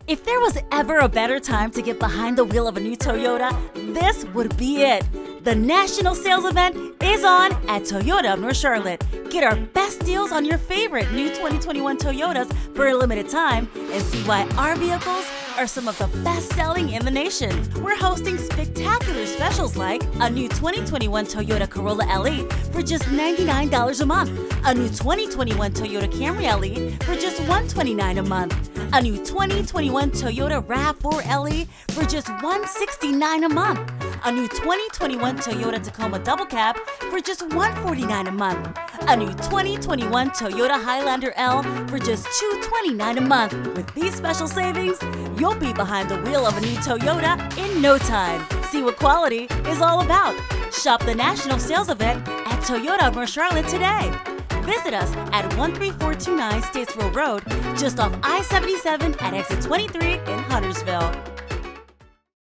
If there was ever a better time to get behind the wheel of a new Toyota, this would be it. The national sales event is on at Toyota of North Charlotte. Get our best deals on your favorite new 2021 Toyotas for a limited time and see why our vehicles are some of the best-selling in the nation. We're hosting spectacular specials like a new 2021 Toyota Corolla LE for just $99 a month, a new 2021 Toyota Camry LE for just $129 a month, a new 2021 Toyota RAV4 LE for just $169 a month, a new 2021 Toyota Tacoma Double Cab for just $149 a month, a new 2021 Toyota Highlander L for just $229 a month. With these special savings, you'll be behind the wheel of a new Toyota in no time. See what quality is all about. Shop the national sales event at Toyota of North Charlotte today. Visit us at 13429 Statesville Road, just off I-77 at exit 23 in Huntersville.